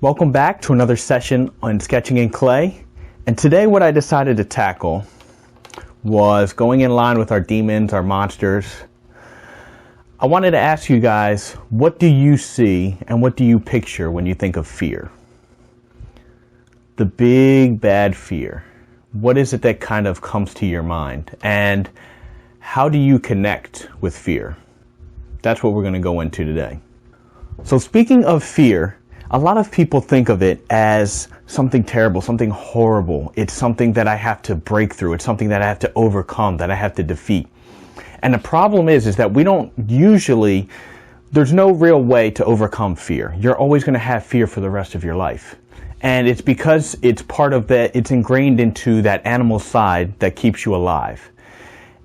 Welcome back to another session on Sketching in Clay. And today what I decided to tackle was going in line with our demons, our monsters. I wanted to ask you guys, what do you see and what do you picture when you think of fear? The big bad fear. What is it that kind of comes to your mind? And how do you connect with fear? That's what we're going to go into today. So speaking of fear, a lot of people think of it as something terrible, something horrible. It's something that I have to break through. It's something that I have to overcome, that I have to defeat. And the problem is that we don't usually, there's no real way to overcome fear. You're always going to have fear for the rest of your life. And it's because it's part of that, it's ingrained into that animal side that keeps you alive.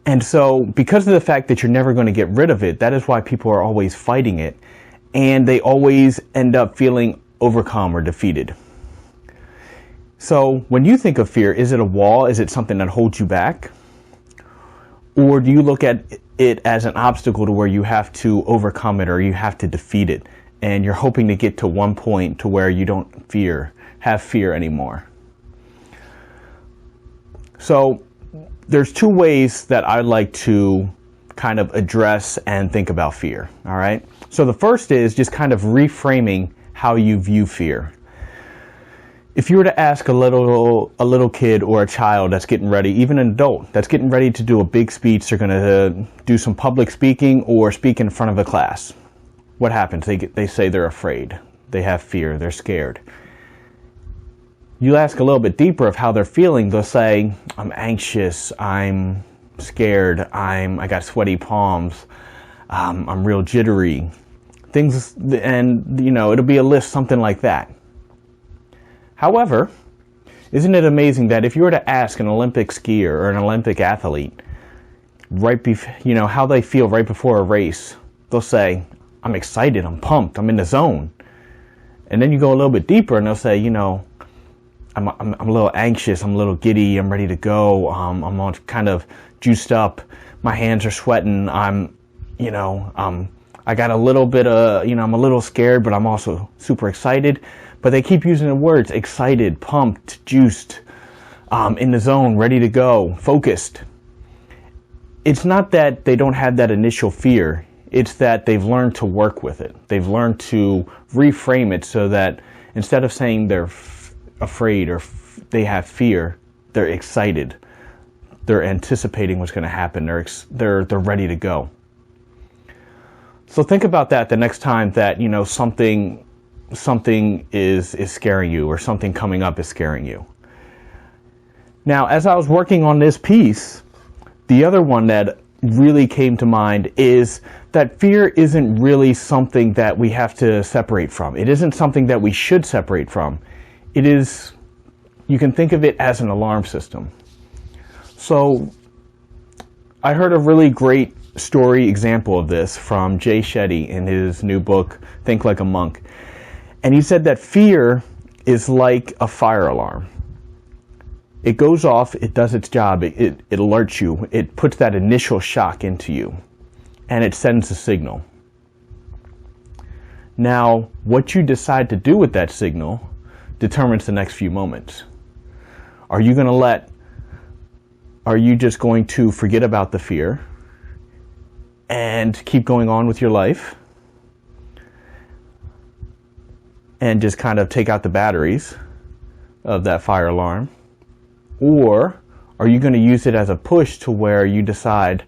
And so because of the fact that you're never going to get rid of it, that is why people are always fighting it. And they always end up feeling overcome or defeated. So when you think of fear, is it a wall? Is it something that holds you back? Or do you look at it as an obstacle to where you have to overcome it or you have to defeat it? And you're hoping to get to one point to where you don't have fear anymore. So there's two ways that I like to kind of address and think about fear. All right. So the first is just kind of reframing how you view fear. If you were to ask a little kid or a child that's getting ready, even an adult that's getting ready to do a big speech, they're going to do some public speaking or speak in front of a class. What happens? They say they're afraid. They have fear. They're scared. You ask a little bit deeper of how they're feeling. They'll say, I'm anxious. I'm scared. I got sweaty palms. I'm real jittery. Things, and it'll be a list, something like that. However, isn't it amazing that if you were to ask an Olympic skier or an Olympic athlete how they feel right before a race, they'll say, I'm excited, I'm pumped, I'm in the zone. And then you go a little bit deeper and they'll say, I'm a little anxious, I'm a little giddy, I'm ready to go, I'm all kind of juiced up, my hands are sweating, I got a little bit of, I'm a little scared, but I'm also super excited. But they keep using the words excited, pumped, juiced, in the zone, ready to go, focused. It's not that they don't have that initial fear. It's that they've learned to work with it. They've learned to reframe it so that instead of saying they're afraid or they have fear, they're excited. They're anticipating what's going to happen. They're ready to go. So think about that the next time that something is scaring you or something coming up is scaring you. Now, as I was working on this piece, the other one that really came to mind is that fear isn't really something that we have to separate from. It isn't something that we should separate from. It is, you can think of it as an alarm system. So I heard a really great story example of this from Jay Shetty in his new book, Think Like a Monk. And he said that fear is like a fire alarm. It goes off, it does its job, it alerts you, it puts that initial shock into you, and it sends a signal. Now, what you decide to do with that signal determines the next few moments. Are you just going to forget about the fear and keep going on with your life and just kind of take out the batteries of that fire alarm? Or are you going to use it as a push to where you decide,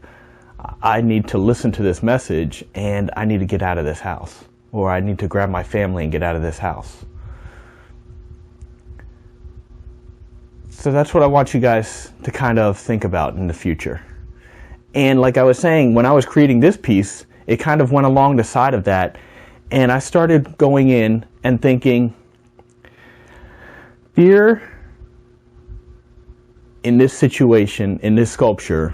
I need to listen to this message and I need to get out of this house, or I need to grab my family and get out of this house? So that's what I want you guys to kind of think about in the future. And like I was saying, when I was creating this piece, it kind of went along the side of that. And I started going in and thinking, fear in this situation, in this sculpture,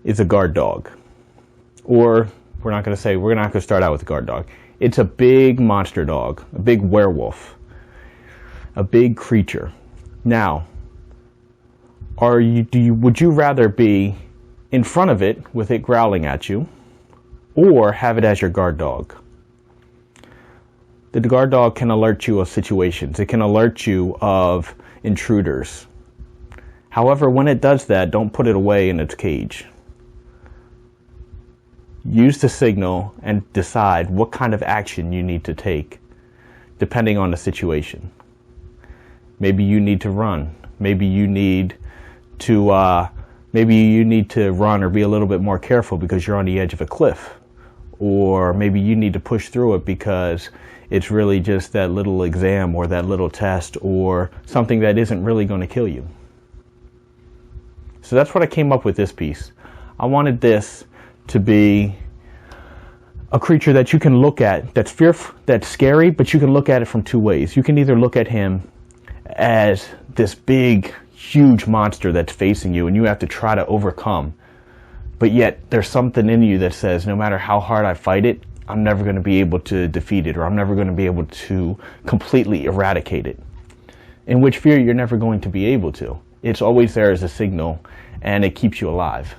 is a guard dog. Or we're not going to start out with a guard dog. It's a big monster dog, a big werewolf, a big creature. Now, would you rather be in front of it with it growling at you, or have it as your guard dog? The guard dog can alert you of situations. It can alert you of intruders. However, when it does that, don't put it away in its cage. Use the signal and decide what kind of action you need to take, depending on the situation. Maybe you need to run. Maybe you need to run or be a little bit more careful because you're on the edge of a cliff. Or maybe you need to push through it because it's really just that little exam or that little test or something that isn't really going to kill you. So that's what I came up with this piece. I wanted this to be a creature that you can look at, that's fearful, that's scary, but you can look at it from two ways. You can either look at him as this big, huge monster that's facing you and you have to try to overcome. But yet there's something in you that says, no matter how hard I fight it, I'm never going to be able to defeat it, or I'm never going to be able to completely eradicate it. In which fear you're never going to be able to. It's always there as a signal, and it keeps you alive.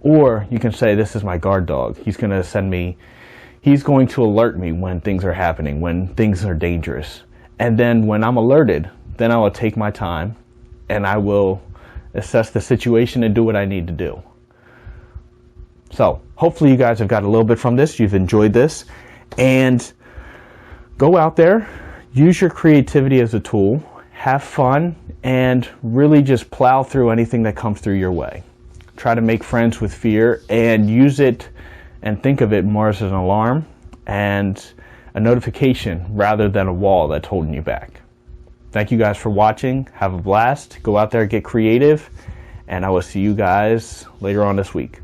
Or you can say, this is my guard dog. He's going to alert me when things are happening, when things are dangerous. And then when I'm alerted, then I will take my time, and I will assess the situation and do what I need to do. So hopefully you guys have got a little bit from this. You've enjoyed this, and go out there, use your creativity as a tool, have fun, and really just plow through anything that comes through your way. Try to make friends with fear and use it and think of it more as an alarm and a notification rather than a wall that's holding you back. Thank you guys for watching. Have a blast. Go out there, get creative, and I will see you guys later on this week.